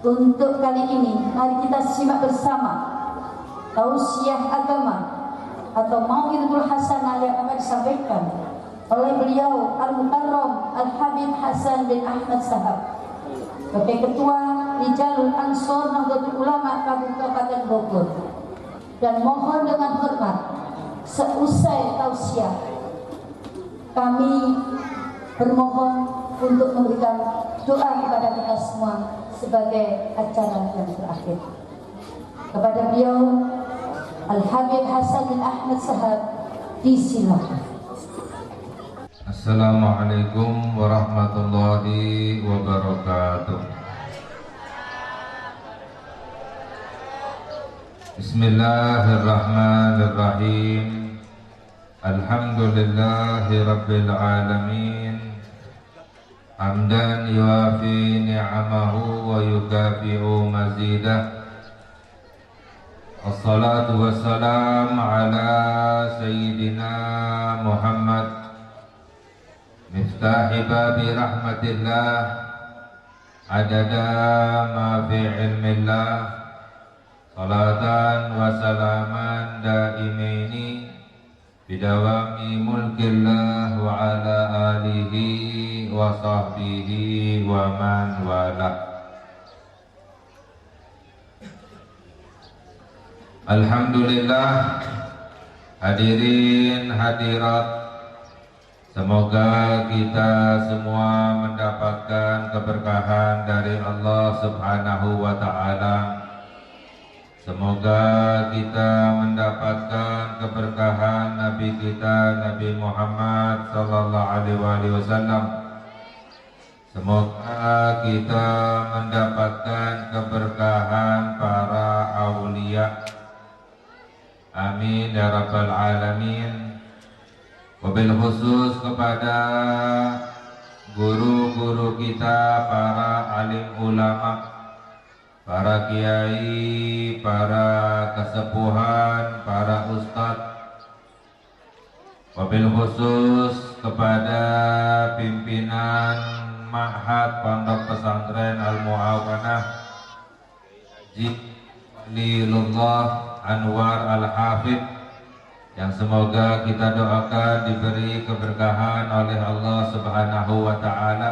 Untuk kali ini, mari kita simak bersama tausiah agama atau Mau'izatul Hasanah yang akan disampaikan oleh beliau Al-Mukarram Al-Habib Hasan bin Ahmad Sahab, sebagai Ketua Rijalul Ansor Nahdlatul Ulama Kabupaten Bogor. Dan mohon dengan hormat, seusai tausiah kami bermohon untuk memberikan doa kepada kita semua sebagai acara yang terakhir. Kepada beliau Al-Habib Hasan bin Ahmad Sahab, disilakan. Assalamualaikum warahmatullahi wabarakatuh. Bismillahirrahmanirrahim. Alhamdulillahi rabbil alamin. Hamdan yuafi ni'amahu wa yukafi'u mazidah. Assalatu wassalam ala sayyidina Muhammad, miftahi babi rahmatillah, adada ma fi ilmillah, salatan wa salaman daimaini bidawami mulkillah wa ala alihi wa sahbihi wa man wala. Alhamdulillah, hadirin hadirat, semoga kita semua mendapatkan keberkahan dari Allah Subhanahu wa ta'ala. Semoga kita mendapatkan keberkahan Nabi kita, Nabi Muhammad sallallahu alaihi wasallam. Semoga kita mendapatkan keberkahan para aulia. Amin ya rabbal alamin. Wabil khusus kepada guru-guru kita, para alim ulama, para kiai, para kesepuhan, para ustadz. Wabil khusus kepada pimpinan Ma'had Pondok Pesantren Al-Mu'awanah Jililullah Anwar Al-Hafid, yang semoga kita doakan diberi keberkahan oleh Allah Subhanahu wa ta'ala,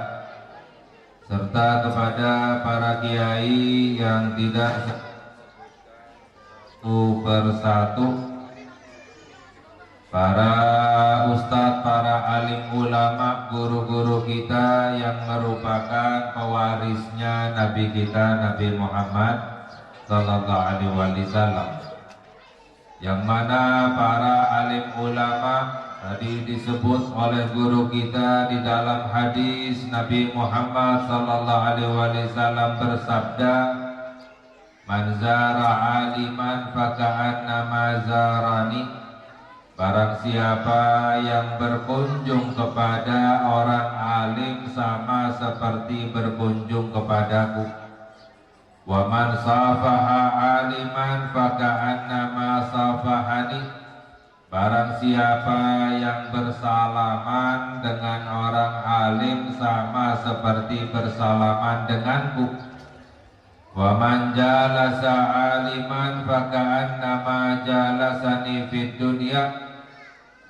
serta kepada para kiai yang tidak satu persatu, para ustadz, para alim ulama, guru-guru kita yang merupakan pewarisnya Nabi kita, Nabi Muhammad sallallahu alaihi wasallam, yang mana para alim ulama tadi disebut oleh guru kita di dalam hadis Nabi Muhammad sallallahu alaihi wasallam bersabda, "Man zara aliman faka'annama zarani." Barang siapa yang berkunjung kepada orang alim sama seperti berkunjung kepadaku. Wa man safaha aliman faka'annama safahani. Barang siapa yang bersalaman dengan orang alim sama seperti bersalaman denganku. Wa man jalasa aliman faka'annama jalasani fid dunya.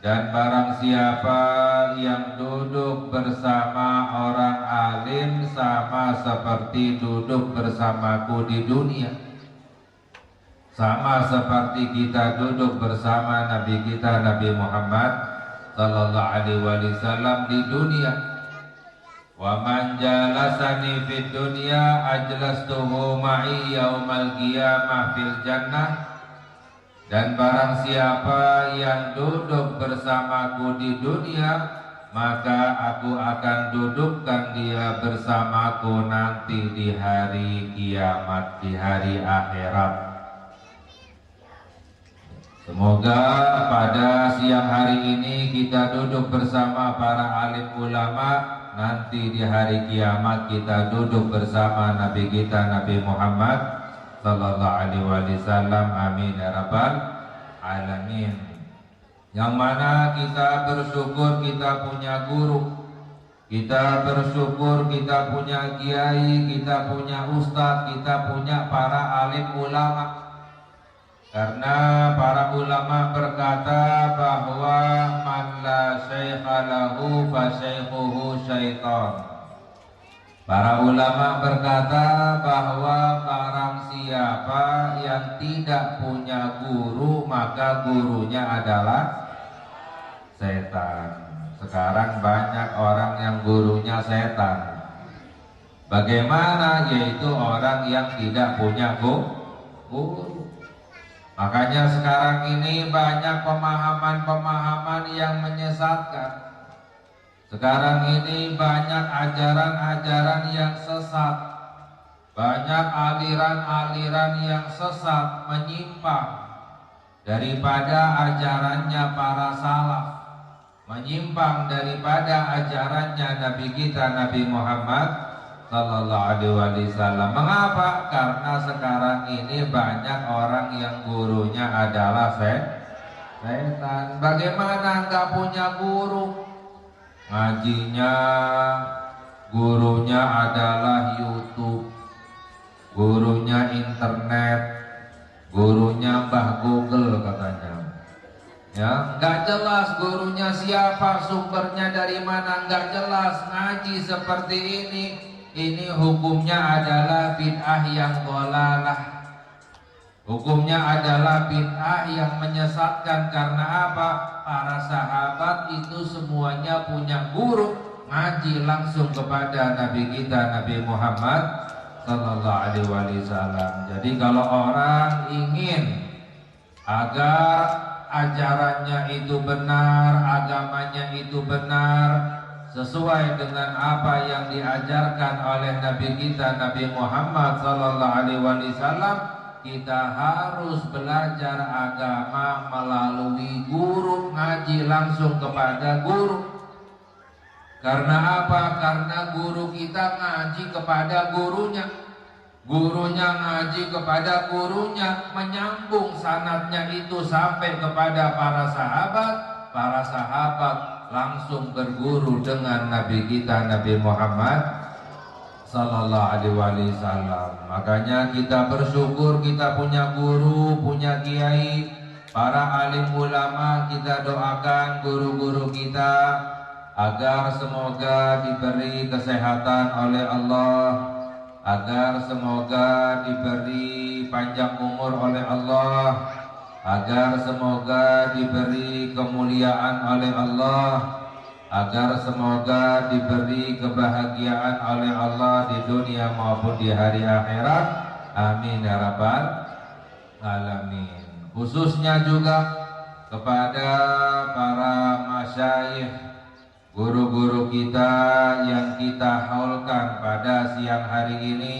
Dan barang siapa yang duduk bersama orang alim sama seperti duduk bersamaku di dunia, sama seperti kita duduk bersama Nabi kita Nabi Muhammad sallallahu alaihi wasallam di dunia. Wa man jalasani fid dunya ajlastuhu ma'i yaumal qiyamah fil jannah. Dan barang siapa yang duduk bersamaku di dunia, maka aku akan dudukkan dia bersamaku nanti di hari kiamat, di hari akhirat. Semoga pada siang hari ini kita duduk bersama para alim ulama, nanti di hari kiamat kita duduk bersama Nabi kita Nabi Muhammad sallallahu alaihi wasallam. Amin ya rabbal alamin. Yang mana kita bersyukur kita punya guru, Kita bersyukur kita punya kiai, kita punya ustadz, kita punya para alim ulama. Karena para ulama berkata bahwa man la syaikha lahu fa syaikhuhu syaitan. Para ulama berkata bahwa barang siapa yang tidak punya guru maka gurunya adalah setan. Sekarang banyak orang yang gurunya setan. Bagaimana? Yaitu orang yang tidak punya guru. Makanya sekarang ini banyak pemahaman-pemahaman yang menyesatkan. Sekarang ini banyak ajaran-ajaran yang sesat. Banyak aliran-aliran yang sesat menyimpang daripada ajarannya para salaf, menyimpang daripada ajarannya Nabi kita Nabi Muhammad sallallahu alaihi wasallam. Mengapa? Karena sekarang ini banyak orang yang gurunya adalah setan. Bagaimana enggak punya guru? Ngajinya gurunya adalah YouTube, gurunya internet, gurunya Mbah Google katanya. Ya, nggak jelas gurunya siapa, sumbernya dari mana, nggak jelas. Ngaji seperti ini hukumnya adalah bid'ah yang dhalalah. Hukumnya adalah bid'ah yang menyesatkan. Karena apa? Para sahabat itu semuanya punya guru, ngaji langsung kepada Nabi kita Nabi Muhammad sallallahu alaihi wasallam. Jadi kalau orang ingin agar ajarannya itu benar, agamanya itu benar, sesuai dengan apa yang diajarkan oleh Nabi kita Nabi Muhammad sallallahu alaihi wasallam, kita harus belajar agama melalui guru, ngaji langsung kepada guru. Karena apa? Karena guru kita ngaji kepada gurunya, gurunya ngaji kepada gurunya, menyambung sanadnya itu sampai kepada para sahabat langsung berguru dengan Nabi kita Nabi Muhammad sallallahu alaihi wasallam. Makanya kita bersyukur kita punya guru, punya kiai, para alim ulama. Kita doakan guru-guru kita agar semoga diberi kesehatan oleh Allah, agar semoga diberi panjang umur oleh Allah, agar semoga diberi kemuliaan oleh Allah, agar semoga diberi kebahagiaan oleh Allah di dunia maupun di hari akhirat. Amin ya rabbal alamin. Khususnya juga kepada para masyayikh, guru-guru kita yang kita haulkan pada siang hari ini,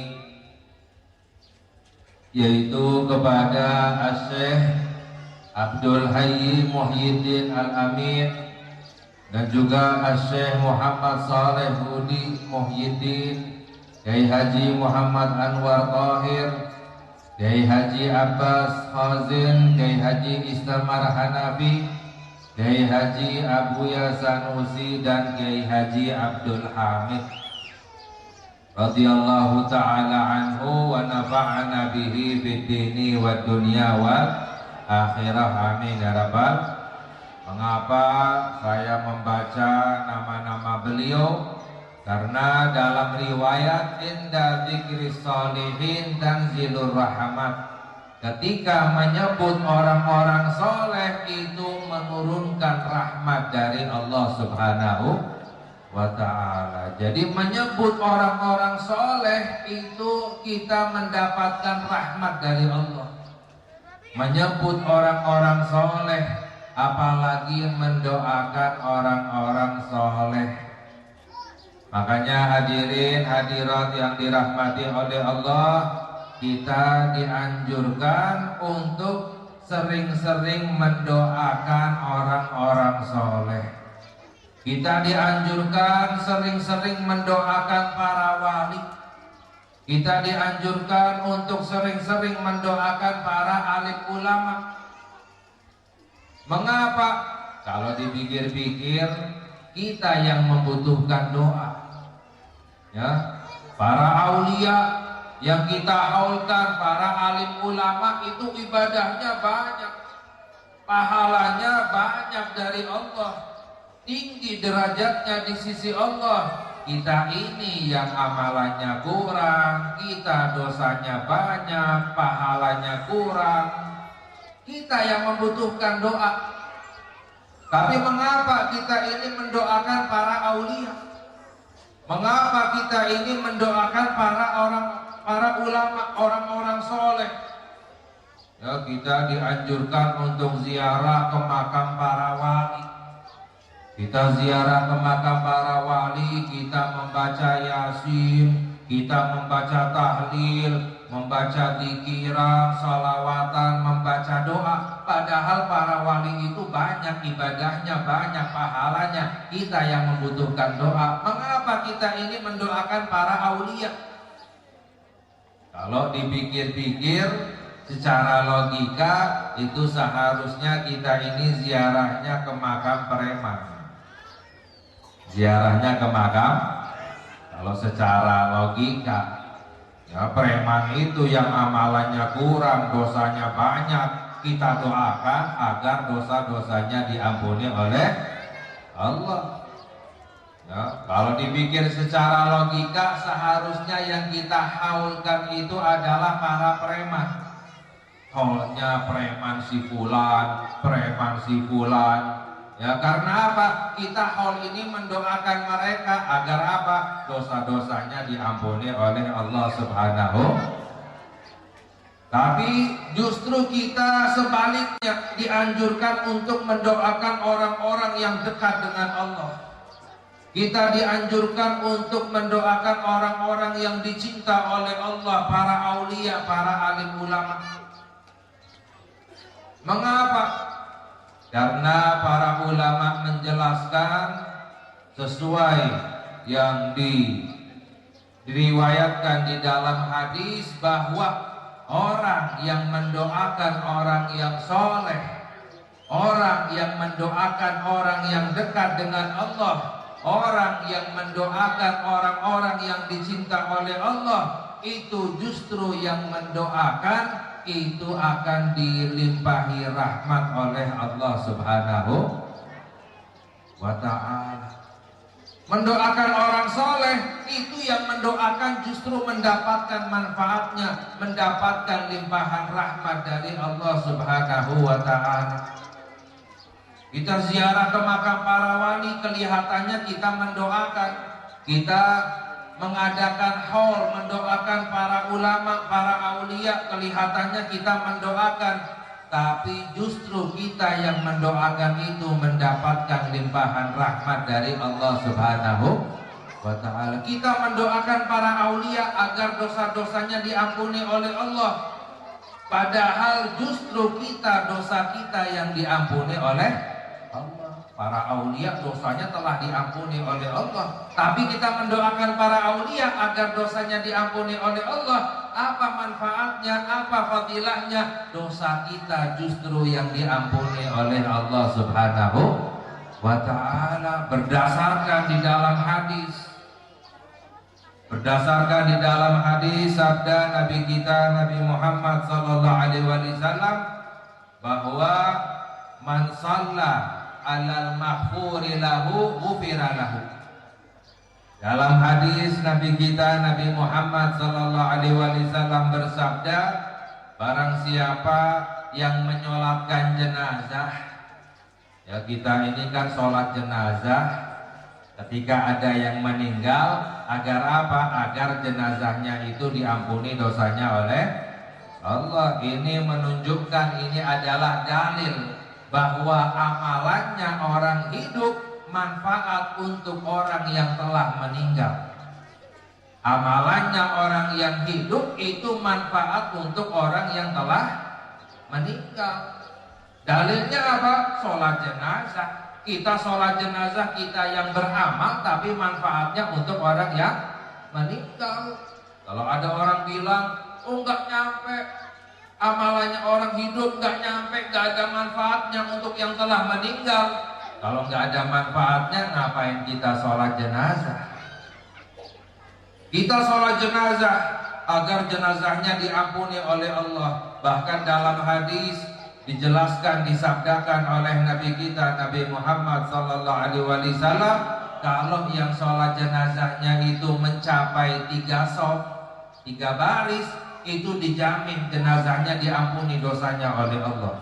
yaitu kepada Asy-Syaikh Abdul Hayy Muhyiddin Al-Amin dan juga Asy-Syaikh Muhammad Saleh Hudi Muhyiddin, Kiai Haji Muhammad Anwar Tahir, Kiai Haji Abbas Khazin, Kiai Haji Istamar Hanafi, Kiai Haji Abuya Sanusi, dan Kiai Haji Abdul Hamid radhiyallahu ta'ala anhu wa nafa'ana bihi fid dini wad dunya wal akhirah. Amin ya rabbal. Mengapa saya membaca nama-nama beliau? Karena dalam riwayat inda dzikris sholihin tanzilur rahmat, ketika menyebut orang-orang soleh itu menurunkan rahmat dari Allah Subhanahu wa ta'ala. Jadi menyebut orang-orang soleh itu kita mendapatkan rahmat dari Allah. Menyebut orang-orang soleh, apalagi mendoakan orang-orang soleh. Makanya hadirin hadirat yang dirahmati oleh Allah, kita dianjurkan untuk sering-sering mendoakan orang-orang soleh. Kita dianjurkan sering-sering mendoakan para wali. Kita dianjurkan untuk sering-sering mendoakan para alim ulama. Mengapa? Kalau dipikir-pikir, kita yang membutuhkan doa. Ya, para aulia yang kita haulkan, para alim ulama itu ibadahnya banyak, pahalanya banyak dari Allah, tinggi derajatnya di sisi Allah. Kita ini yang amalannya kurang, kita dosanya banyak, pahalanya kurang, kita yang membutuhkan doa. Tapi mengapa kita ini mendoakan para aulia? Mengapa kita ini mendoakan para ulama, orang-orang soleh? Ya, kita dianjurkan untuk ziarah ke makam para wali. Kita ziarah ke makam para wali, kita membaca yasin, kita membaca tahlil, membaca dzikiran, sholawatan, membaca doa. Padahal para wali itu banyak ibadahnya, banyak pahalanya. Kita yang membutuhkan doa. Mengapa kita ini mendoakan para aulia? Kalau dipikir-pikir secara logika, itu seharusnya kita ini ziarahnya ke makam preman. Ziarahnya ke makam, kalau secara logika, ya preman itu yang amalannya kurang, dosanya banyak, kita doakan agar dosa-dosanya diampuni oleh Allah. Ya, kalau dipikir secara logika, seharusnya yang kita haulkan itu adalah para preman. Haulnya preman si fulan, preman si fulan. Ya, karena apa? Kita haul ini mendoakan mereka agar apa? Dosa-dosanya diampuni oleh Allah Subhanahu. Tapi justru kita sebaliknya dianjurkan untuk mendoakan orang-orang yang dekat dengan Allah. Kita dianjurkan untuk mendoakan orang-orang yang dicinta oleh Allah, para aulia, para alim ulama. Mengapa? Karena para ulama menjelaskan sesuai yang diriwayatkan di dalam hadis bahwa orang yang mendoakan orang yang soleh, orang yang mendoakan orang yang dekat dengan Allah, orang yang mendoakan orang-orang yang dicinta oleh Allah, itu justru yang mendoakan itu akan dilimpahi rahmat oleh Allah Subhanahu wa ta'ala. Mendoakan orang soleh itu yang mendoakan justru mendapatkan manfaatnya, mendapatkan limpahan rahmat dari Allah Subhanahu wa ta'ala. Kita ziarah ke makam para wali, kelihatannya kita mendoakan, kita mengadakan haul mendoakan para ulama, para aulia, kelihatannya kita mendoakan, tapi justru kita yang mendoakan itu mendapatkan limpahan rahmat dari Allah Subhanahu wa ta'ala. Kita mendoakan para aulia agar dosa-dosanya diampuni oleh Allah, padahal justru dosa kita yang diampuni oleh Allah. Para aulia dosanya telah diampuni oleh Allah, tapi kita mendoakan para aulia agar dosanya diampuni oleh Allah. Apa manfaatnya? Apa fadilahnya? Dosa kita justru yang diampuni oleh Allah Subhanahu wa ta'ala. Berdasarkan di dalam hadis sabda Nabi kita Nabi Muhammad sallallahu alaihi wasallam bahwa man shalla alal maghfuri lahu ghufira lahu. Dalam hadis Nabi kita Nabi Muhammad sallallahu alaihi wasallam bersabda, barang siapa yang menyolatkan jenazah, ya kita ini kan sholat jenazah ketika ada yang meninggal, agar apa? Agar jenazahnya itu diampuni dosanya oleh Allah. Ini menunjukkan, ini adalah dalil bahwa amalannya orang hidup manfaat untuk orang yang telah meninggal. Amalannya orang yang hidup itu manfaat untuk orang yang telah meninggal. Dalilnya apa? Sholat jenazah. Kita sholat jenazah, kita yang beramal, tapi manfaatnya untuk orang yang meninggal. Kalau ada orang bilang, oh nggak nyampe, amalannya orang hidup nggak nyampe, nggak ada manfaatnya untuk yang telah meninggal, Kalau nggak ada manfaatnya, ngapain kita sholat jenazah? Kita sholat jenazah agar jenazahnya diampuni oleh Allah. Bahkan dalam hadis dijelaskan, disabdakan oleh Nabi kita Nabi Muhammad sallallahu alaihi wasallam, kalau yang sholat jenazahnya itu mencapai 3 shaf, 3 baris, itu dijamin jenazahnya diampuni dosanya oleh Allah.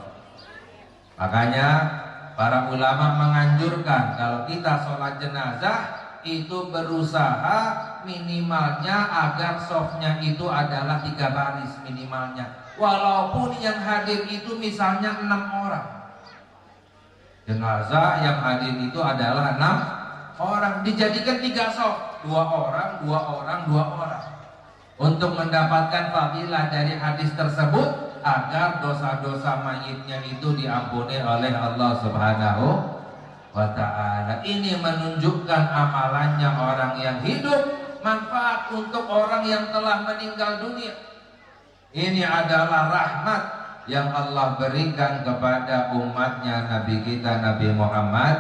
Makanya para ulama menganjurkan kalau kita sholat jenazah itu berusaha minimalnya agar shafnya itu adalah 3 baris minimalnya. Walaupun yang hadir itu misalnya 6 orang. Jenazah yang hadir itu adalah 6 orang, dijadikan 3 shaf, 2 orang, 2 orang, 2 orang. Untuk mendapatkan fadilah dari hadis tersebut, agar dosa-dosa mayitnya itu diampuni oleh Allah Subhanahu wa ta'ala. Ini menunjukkan amalannya orang yang hidup, manfaat untuk orang yang telah meninggal dunia. Ini adalah rahmat yang Allah berikan kepada umatnya Nabi kita Nabi Muhammad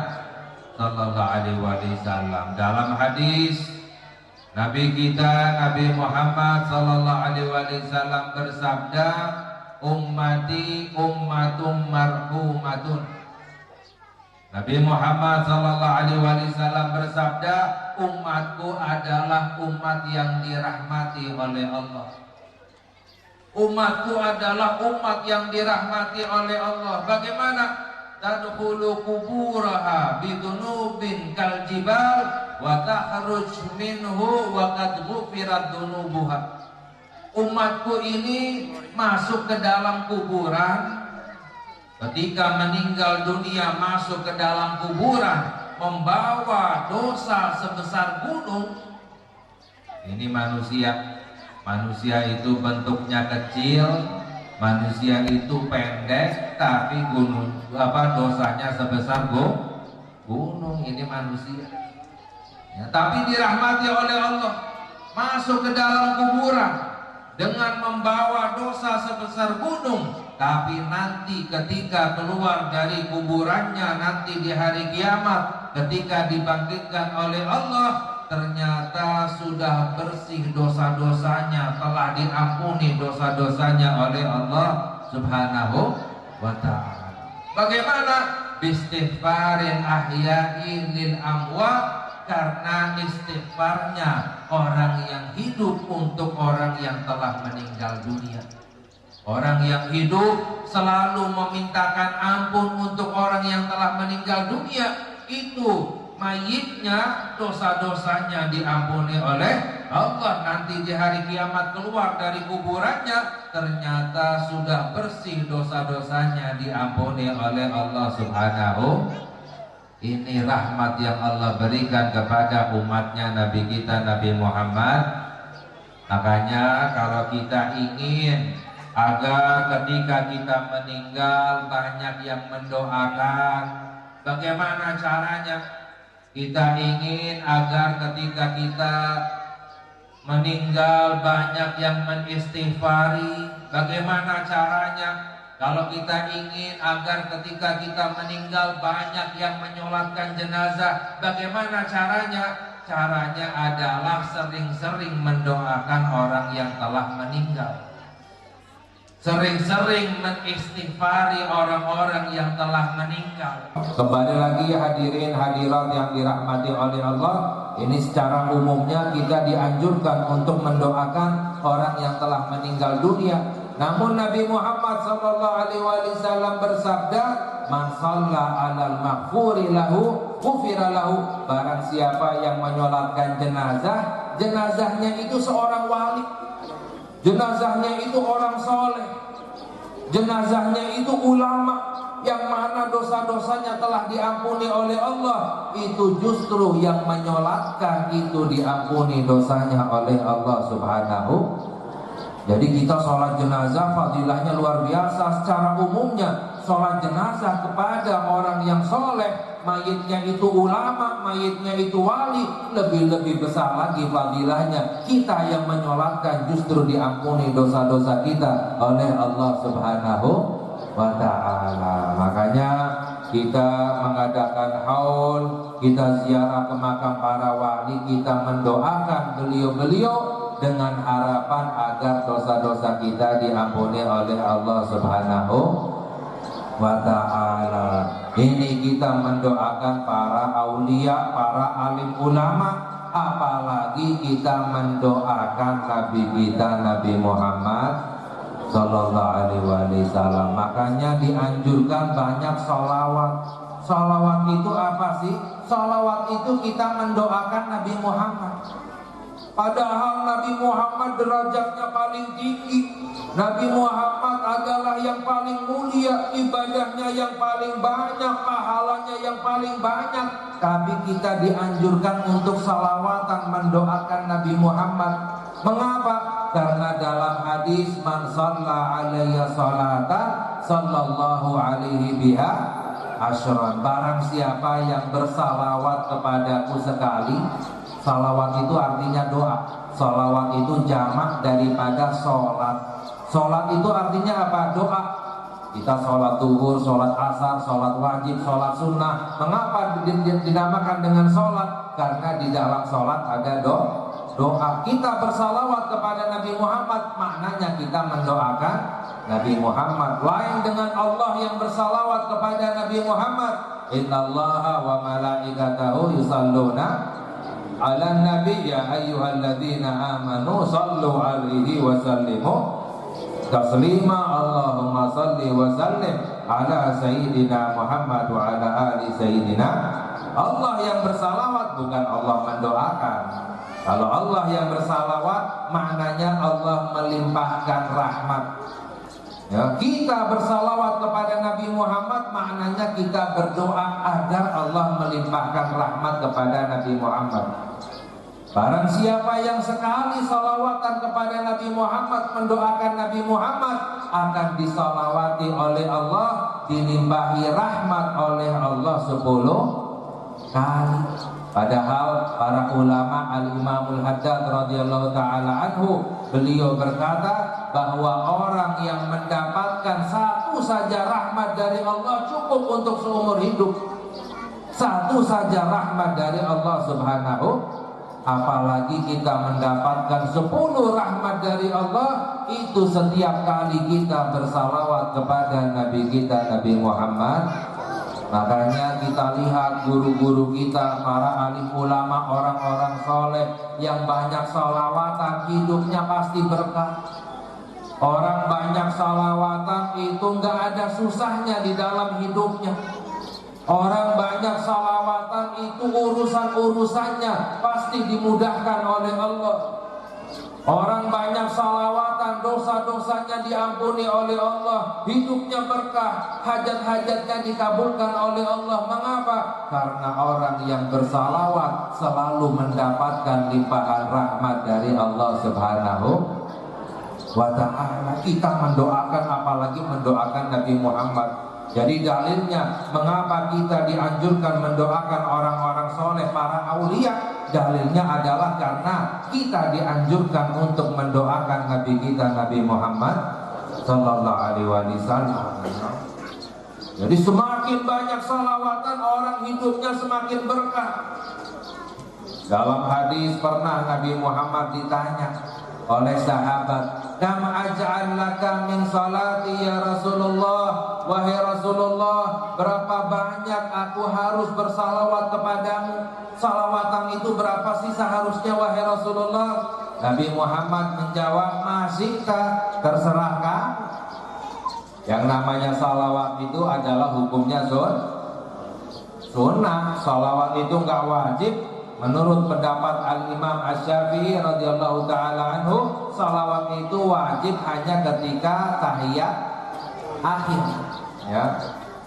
sallallahu alaihi wasallam. Dalam hadis Nabi kita Nabi Muhammad sallallahu alaihi wasallam bersabda, ummati ummatum marhumatun. Nabi Muhammad sallallahu alaihi wasallam bersabda, umatku adalah umat yang dirahmati oleh Allah. Umatku adalah umat yang dirahmati oleh Allah. Bagaimana? Tadkhulu quburaha bidunubin kal jibal wa takhruj minhu wa qad ghufirat dunubuha. Umatku ini masuk ke dalam kuburan, ketika meninggal dunia masuk ke dalam kuburan membawa dosa sebesar gunung. Ini manusia itu bentuknya kecil, manusia itu pendek, tapi dosanya sebesar gunung. Ini manusia ya, tapi dirahmati oleh Allah, masuk ke dalam kuburan dengan membawa dosa sebesar gunung. Tapi nanti ketika keluar dari kuburannya, nanti di hari kiamat, ketika dibangkitkan oleh Allah, ternyata sudah bersih dosa-dosanya, telah diampuni dosa-dosanya oleh Allah Subhanahu wa ta'ala. Bagaimana? Bistighfarin ahyain lil amwat, karena istighfarnya orang yang hidup untuk orang yang telah meninggal dunia. Orang yang hidup selalu memintakan ampun untuk orang yang telah meninggal dunia, itu mayitnya dosa-dosanya diampuni oleh Allah. Nanti di hari kiamat keluar dari kuburannya, ternyata sudah bersih dosa-dosanya diampuni oleh Allah Subhanahu. Ini rahmat yang Allah berikan kepada umatnya Nabi kita Nabi Muhammad. Makanya kalau kita ingin agar ketika kita meninggal banyak yang mendoakan, bagaimana caranya? Kita ingin agar ketika kita meninggal banyak yang mengistighfari, bagaimana caranya? Kalau kita ingin agar ketika kita meninggal banyak yang menyolatkan jenazah, bagaimana caranya? Caranya adalah sering-sering mendoakan orang yang telah meninggal, sering-sering mengistighfari orang-orang yang telah meninggal. Kembali lagi hadirin hadirat yang dirahmati oleh Allah, ini secara umumnya kita dianjurkan untuk mendoakan orang yang telah meninggal dunia. Namun Nabi Muhammad sallallahu alaihi wasallam bersabda, "Man shalla 'alal maghfuri lahu, ghufira lahu." Barang siapa yang menyolatkan jenazah, jenazahnya itu seorang wali, jenazahnya itu orang soleh, jenazahnya itu ulama yang mana dosa-dosanya telah diampuni oleh Allah, itu justru yang menyolatkan itu diampuni dosanya oleh Allah Subhanahu. Jadi kita sholat jenazah fadilahnya luar biasa. Secara umumnya sholat jenazah kepada orang yang soleh, mayitnya itu ulama, mayitnya itu wali, lebih-lebih besar lagi fadilahnya. Kita yang menyolatkan justru diampuni dosa-dosa kita oleh Allah Subhanahu wa ta'ala. Makanya kita mengadakan haul, kita ziarah ke makam para wali, kita mendoakan beliau-beliau dengan harapan agar dosa-dosa kita diampuni oleh Allah Subhanahu wa ta'ala. Ini kita mendoakan para aulia, para alim ulama, apalagi kita mendoakan Nabi kita Nabi Muhammad Sallallahu Alaihi Wasallam. Makanya dianjurkan banyak sholawat. Sholawat itu apa sih? Sholawat itu kita mendoakan Nabi Muhammad. Padahal Nabi Muhammad derajatnya paling tinggi. Nabi Muhammad adalah yang paling mulia, ibadahnya yang paling banyak, pahalanya yang paling banyak. Tapi kita dianjurkan untuk salawatan mendoakan Nabi Muhammad. Mengapa? Karena dalam hadis man shalla alayya salatan sallallahu alaihi biha asyran. Barang siapa yang bersalawat kepadaku sekali. Salawat itu artinya doa. Salawat itu jamak daripada sholat. Sholat itu artinya apa? Doa. Kita sholat zuhur, sholat asar, sholat wajib, sholat sunnah. Mengapa dinamakan dengan sholat? Karena di dalam sholat ada doa. Kita bersalawat kepada Nabi Muhammad, maknanya kita mendoakan Nabi Muhammad. Lain dengan Allah yang bersalawat kepada Nabi Muhammad. Innallaha wa malaikatahu yusalluna ala nabi ya ayyuhalladzina amanu sallu alaihi wa sallimu taslima. Allahumma salli wa sallim ala sayyidina Muhammad wa ala ali sayyidina. Allah yang bersalawat, bukan Allah mendoakan. Kalau Allah yang bersalawat, maknanya Allah melimpahkan rahmat. Ya, kita bersalawat kepada Nabi Muhammad, maknanya kita berdoa agar Allah melimpahkan rahmat kepada Nabi Muhammad. Barang siapa yang sekali salawatan kepada Nabi Muhammad, mendoakan Nabi Muhammad, akan disalawati oleh Allah, dilimpahi rahmat oleh Allah 10 kali. Padahal para ulama, Al-Imamul Haddad radhiyallahu ta'ala anhu, beliau berkata bahwa orang yang mendapatkan satu saja rahmat dari Allah cukup untuk seumur hidup. Satu saja rahmat dari Allah Subhanahu. Apalagi kita mendapatkan 10 rahmat dari Allah, itu setiap kali kita bersalawat kepada Nabi kita Nabi Muhammad. Makanya kita lihat guru-guru kita, para alim ulama, orang-orang soleh yang banyak salawatan, hidupnya pasti berkah. Orang banyak salawatan itu nggak ada susahnya di dalam hidupnya. Orang banyak salawatan itu urusan-urusannya pasti dimudahkan oleh Allah. Orang banyak salawatan, dosa-dosanya diampuni oleh Allah, hidupnya berkah, hajat-hajatnya dikabulkan oleh Allah. Mengapa? Karena orang yang bersalawat selalu mendapatkan limpahan rahmat dari Allah Subhanahu wa ta'ala. Kita mendoakan, apalagi mendoakan Nabi Muhammad. Jadi dalilnya mengapa kita dianjurkan mendoakan orang-orang soleh, para aulia, dalilnya adalah karena kita dianjurkan untuk mendoakan Nabi kita Nabi Muhammad Sallallahu Alaihi Wasallam. Jadi semakin banyak salawatan, orang hidupnya semakin berkah. Dalam hadis pernah Nabi Muhammad ditanya oleh sahabat, "Kam aj'al laka min salati ya Rasulullah?" Wahai Rasulullah, berapa banyak aku harus bersalawat kepadamu? Salawatan itu berapa sih seharusnya wahai Rasulullah? Nabi Muhammad menjawab, "Masita, terserah kamu." Yang namanya salawat itu adalah hukumnya sunnah. Salawat itu enggak wajib. Menurut pendapat Al-Imam Asy-Syafi'i radhiyallahu ta'ala anhu, salawat itu wajib hanya ketika tahiyat akhir. Ya,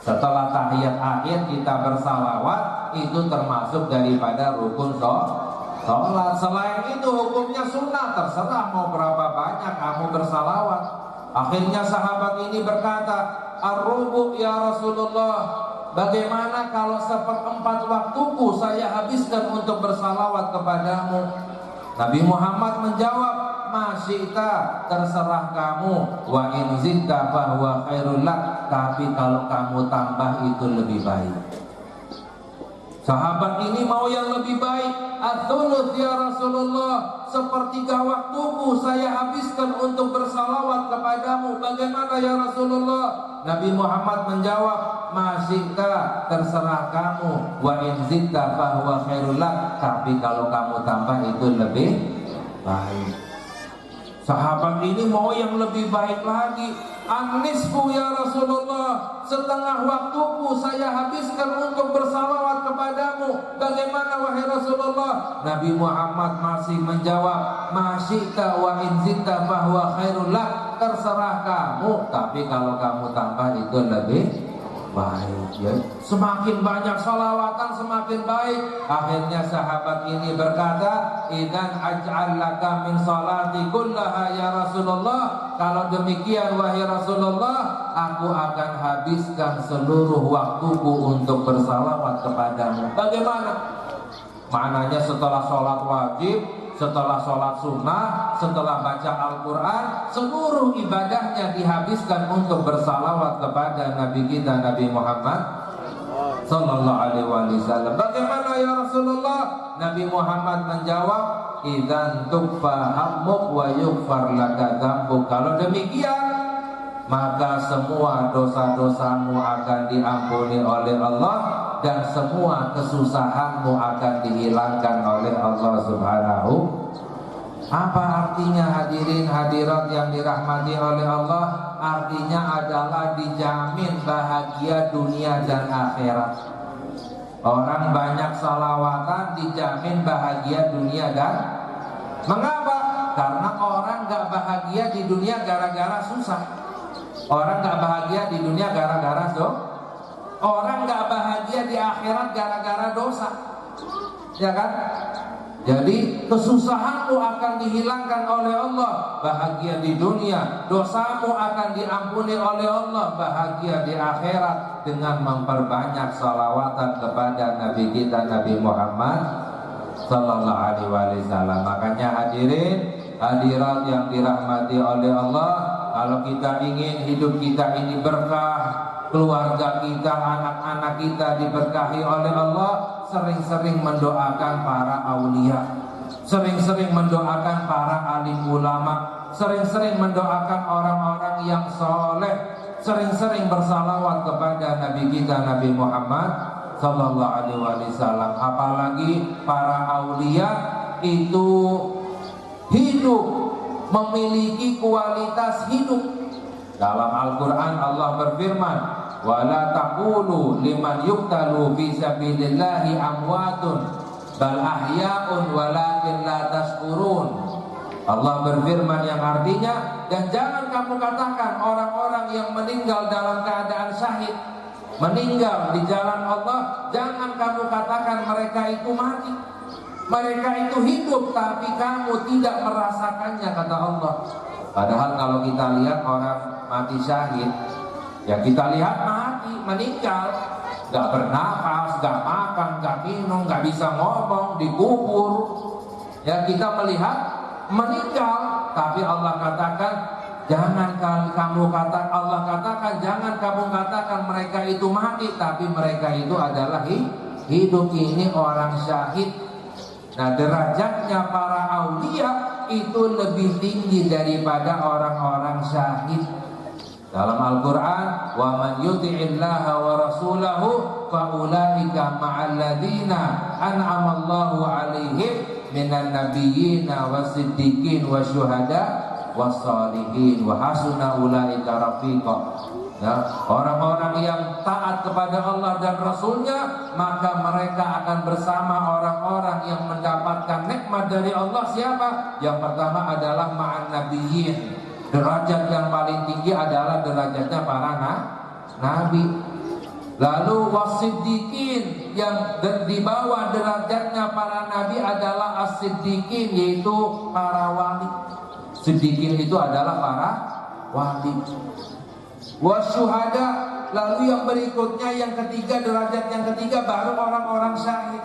setelah tahiyat akhir kita bersalawat, itu termasuk daripada rukun sholat. Selain itu hukumnya sunnah, terserah mau berapa banyak kamu bersalawat. Akhirnya sahabat ini berkata, "Ar-rubu ya Rasulullah, bagaimana kalau 1/4 waktuku saya habiskan untuk bersalawat kepadamu?" Nabi Muhammad menjawab, masyita, terserah kamu, wa in zidta fahuwa khairul lak, tapi kalau kamu tambah itu lebih baik. Sahabat ini mau yang lebih baik. Ats-tsuluts ya Rasulullah, sepertiga waktuku saya habiskan untuk bersalawat kepadamu. Bagaimana ya Rasulullah? Nabi Muhammad menjawab, masyita, terserah kamu, wa in zidta fahuwa khairul lak, tapi kalau kamu tambah itu lebih baik. Sahabat ini mau yang lebih baik lagi. An-nisfu ya Rasulullah, setengah waktuku saya habiskan untuk bersalawat kepadamu. Bagaimana wahai Rasulullah? Nabi Muhammad masih menjawab, masyita wa in zidta fahuwa khairul lak, terserah kamu, tapi kalau kamu tambah itu lebih baik. Ya. Semakin banyak salawatan semakin baik. Akhirnya sahabat ini berkata, idzan aj'al laka min salati kullaha ya Rasulullah, kalau demikian wahai Rasulullah, aku akan habiskan seluruh waktuku untuk bersalawat kepadamu. Bagaimana? Maknanya setelah sholat wajib, setelah sholat sunnah, setelah baca Al-Quran, seluruh ibadahnya dihabiskan untuk bersalawat kepada Nabi kita Nabi Muhammad sallallahu alaihi wasallam. Bagaimana ya Rasulullah? Nabi Muhammad menjawab, idzan tukfa hammuk wa yughfar laka dzambuk. Kalau demikian, maka semua dosa-dosamu akan diampuni oleh Allah dan semua kesusahanmu akan dihilangkan oleh Allah Subhanahu. Apa artinya hadirin hadirat yang dirahmati oleh Allah? Artinya adalah dijamin bahagia dunia dan akhirat. Orang banyak salawatan dijamin bahagia dunia dan mengapa? Karena orang gak bahagia di dunia gara-gara susah. Orang gak bahagia di dunia gara-gara orang gak bahagia di akhirat gara-gara dosa. Ya kan? Jadi kesusahanmu akan dihilangkan oleh Allah, bahagia di dunia. Dosamu akan diampuni oleh Allah, bahagia di akhirat, dengan memperbanyak salawatan kepada Nabi kita Nabi Muhammad sallallahu alaihi wasallam. Makanya hadirin hadirat yang dirahmati oleh Allah, kalau kita ingin hidup kita ini berkah, keluarga kita, anak-anak kita diberkahi oleh Allah, sering-sering mendoakan para aulia, sering-sering mendoakan para alim ulama, sering-sering mendoakan orang-orang yang soleh, sering-sering bersalawat kepada Nabi kita Nabi Muhammad sallallahu alaihi wasallam. Apalagi para aulia itu hidup memiliki kualitas hidup. Dalam Al-Quran Allah berfirman, wala taqulu liman yuqtalu fi sabilillahi amwatun bal ahya'un walakin la tashkurun. Allah berfirman yang artinya, dan jangan kamu katakan orang-orang yang meninggal dalam keadaan syahid, meninggal di jalan Allah, jangan kamu katakan mereka itu mati. Mereka itu hidup tapi kamu tidak merasakannya, kata Allah. Padahal kalau kita lihat orang mati syahid, ya kita lihat mati, meninggal, gak bernapas, gak makan, gak minum, gak bisa ngomong, dikubur. Ya kita melihat meninggal, tapi Allah katakan jangan kamu katakan, Allah katakan jangan kamu katakan mereka itu mati, tapi mereka itu adalah hidup. Ini orang syahid. Nah derajatnya para aulia itu lebih tinggi daripada orang-orang syahid. Dalam Al-Quran, wa man yuti'illaha wa rasulahu fa ulaika ma'al ladzina an'amallahu 'alaihim minan nabiyyina wasiddiqin wasyuhada wassalihin wa hasuna ulaika rafiqa. Ya, orang-orang yang taat kepada Allah dan Rasulnya, maka mereka akan bersama orang-orang yang mendapatkan nikmat dari Allah. Siapa? Yang pertama adalah ma'an nabiyyin. Derajat yang paling tinggi adalah derajatnya para nabi. Lalu wasiddiqin, yang di bawah derajatnya para nabi adalah as-siddiqin, yaitu para wali. Siddiqin itu adalah para wali. Wasyuhada, lalu yang berikutnya yang ketiga, derajat yang ketiga baru orang-orang syahid.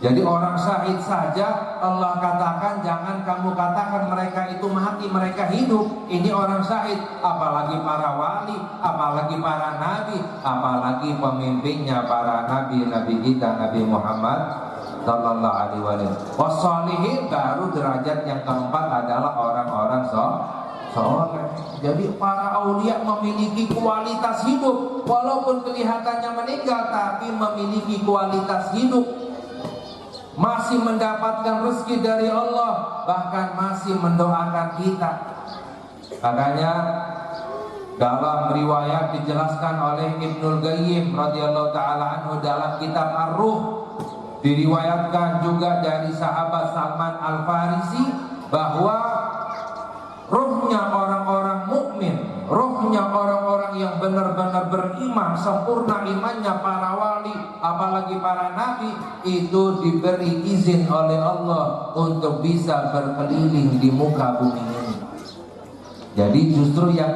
Jadi orang syahid saja Allah katakan jangan kamu katakan mereka itu mati, mereka hidup. Ini orang syahid, apalagi para wali, apalagi para nabi, apalagi pemimpinnya para nabi kita Nabi Muhammad sallallahu alaihi wasallam. Wassalihin, baru derajat yang keempat adalah orang-orang soleh. Jadi para aulia memiliki kualitas hidup, walaupun kelihatannya meninggal tapi memiliki kualitas hidup, masih mendapatkan rezeki dari Allah, bahkan masih mendoakan kita. Makanya dalam riwayat dijelaskan oleh Ibnul Qayyim radhiyallahu taala anhu dalam kitab Ar-Ruh, diriwayatkan juga dari sahabat Salman Al-Farisi bahwa rohnya orang-orang mukmin, rohnya orang-orang yang benar-benar beriman, sempurna imannya, para wali, apalagi para nabi, itu diberi izin oleh Allah untuk bisa berkeliling di muka bumi ini. Jadi justru yang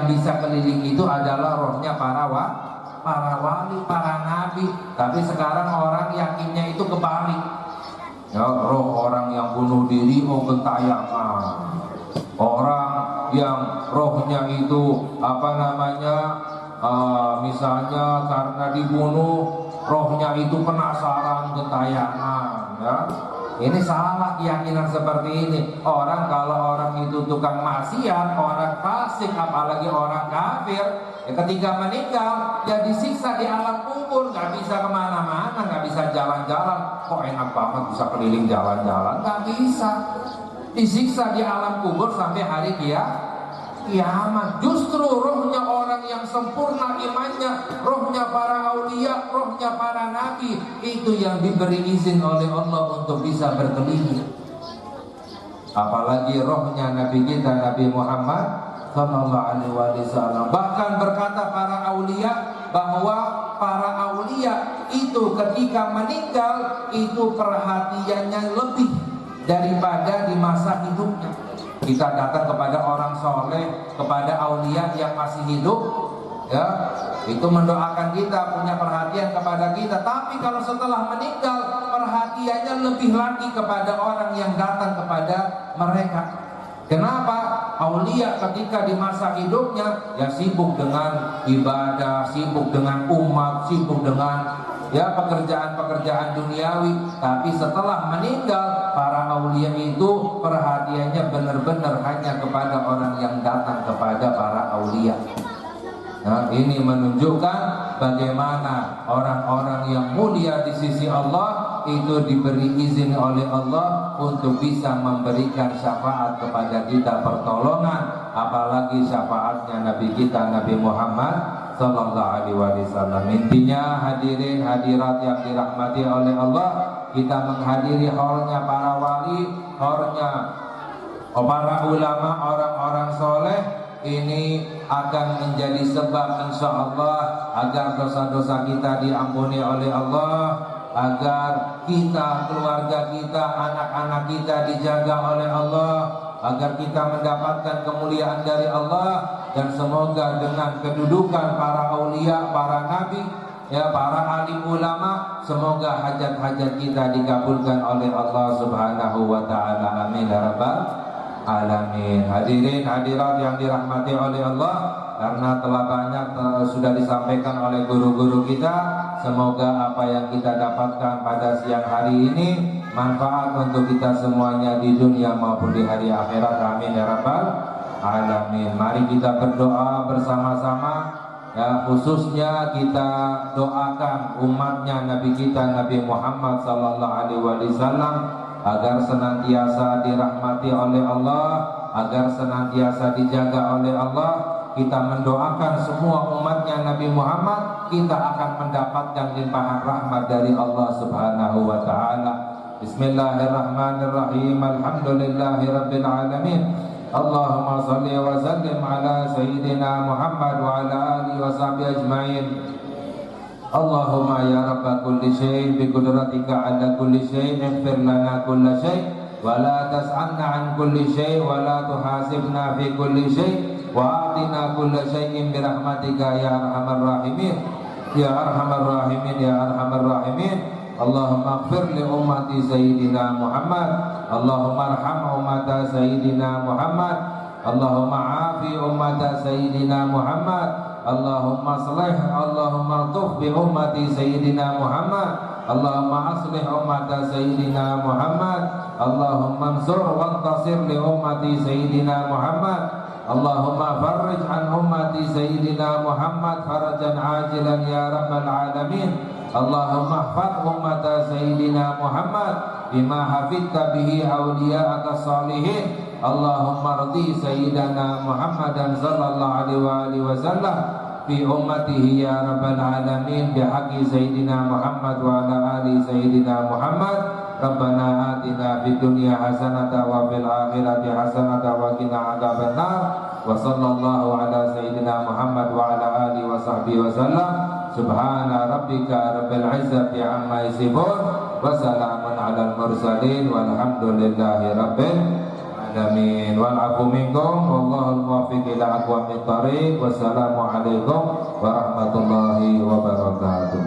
bisa keliling itu adalah rohnya para wali, para nabi. Tapi sekarang orang yakinnya itu kebalik. Ya, roh orang yang bunuh diri gentayangan. Orang yang rohnya itu misalnya karena dibunuh, rohnya itu penasaran gentayangan, ya. Ini salah keyakinan seperti ini. Kalau orang itu tukang maksiat, orang fasik, apalagi orang kafir, ya ketika meninggal ya disiksa di alam kubur, nggak bisa kemana-mana, nggak bisa jalan-jalan. Kok enak banget bisa keliling jalan-jalan? Nggak bisa. Disiksa di alam kubur sampai hari kiamat. Justru rohnya orang yang sempurna imannya, rohnya para aulia, rohnya para nabi, itu yang diberi izin oleh Allah untuk bisa berkeliling. Apalagi rohnya Nabi kita Nabi Muhammad sallallahu alaihi wasallam. Bahkan berkata para aulia bahwa para aulia itu ketika meninggal itu perhatiannya lebih daripada di masa hidupnya. Kita datang kepada orang soleh, kepada aulia yang masih hidup, ya, itu mendoakan kita, punya perhatian kepada kita. Tapi kalau setelah meninggal, perhatiannya lebih lagi kepada orang yang datang kepada mereka. Kenapa? Aulia ketika di masa hidupnya ya sibuk dengan ibadah, sibuk dengan umat, sibuk dengan pekerjaan-pekerjaan duniawi. Tapi setelah meninggal, para aulia itu perhatiannya benar-benar hanya kepada orang yang datang kepada para aulia. Nah, ini menunjukkan bagaimana orang-orang yang mulia di sisi Allah itu diberi izin oleh Allah untuk bisa memberikan syafaat kepada kita, pertolongan, apalagi syafaatnya Nabi kita Nabi Muhammad sallallahu alaihi wasallam. Intinya hadirin hadirat yang dirahmati oleh Allah, kita menghadiri haulnya para wali, haulnya para ulama, orang-orang soleh, ini akan menjadi sebab insyaallah agar dosa-dosa kita diampuni oleh Allah, agar kita, keluarga kita, anak-anak kita dijaga oleh Allah, agar kita mendapatkan kemuliaan dari Allah. Dan semoga dengan kedudukan para aulia, para nabi, ya, para alim ulama, semoga hajat-hajat kita dikabulkan oleh Allah Subhanahu wa taala. Amin ya rabbal alamin. Hadirin hadirat yang dirahmati oleh Allah, karena telah banyak sudah disampaikan oleh guru-guru kita, semoga apa yang kita dapatkan pada siang hari ini manfaat untuk kita semuanya di dunia maupun di hari akhirat. Amin ya rabbal alamin. Mari kita berdoa bersama-sama, ya, khususnya kita doakan umatnya Nabi kita Nabi Muhammad sallallahu alaihi wasallam agar senantiasa dirahmati oleh Allah, agar senantiasa dijaga oleh Allah. Kita mendoakan semua umatnya Nabi Muhammad, kita akan mendapatkan limpahan rahmat dari Allah Subhanahu wa taala. Bismillahirrahmanirrahim. Alhamdulillahirabbil alamin. Allahumma salli wa sallim ala sayyidina Muhammad wa ala alihi wa sahbihi ajma'in. Allahumma ya rabba kulli syai' bi qudratika ala kulli syai' ighfir lana kulla syai' wa la tas'alna an kulli syai' wa la tuhasibna fi kulli syai' wa atina kulla syai'in bi rahmatika ya arhamar rahimin ya arhamar rahimin ya arhamar rahimin Allahumma ighfir li ummati Sayyidina Muhammad, Allahumma arham ummata Sayyidina Muhammad, Allahumma afi ummata Sayyidina Muhammad, Allahumma aslih, Allahumma tuf bi ummati Sayyidina Muhammad, Allahumma aslih ummata Sayyidina Muhammad, Allahumma ansur wa antasir li ummati Sayyidina Muhammad, Allahumma farrij an ummati Sayyidina Muhammad farajan ajilan ya rabbal alamin, Allahumma ihfaz ummata Sayyidina Muhammad bima hafidta bihi awliya'aka salihin, Allahumma rdi Sayyidina Muhammadan sallallahu alaihi wasallam fi ummatihi ya rabbal alamin bihaqqi Sayyidina Muhammad wa ala ali Sayyidina Muhammad. Rabbana atina fid dunya hasanatan wa fil akhirati hasanatan wa qina adzabannar, wa sallallahu ala Sayyidina Muhammad wa ala alihi wa sahbihi wa sallam. Subhana rabbika rabbil izzati amma yasifun wa salamun alal mursalin walhamdulillahi rabbil alamin. Wal afu minkum wallahul muwaffiq ila aqwamit thariq. Wassalamu alaikum warahmatullahi wabarakatuh.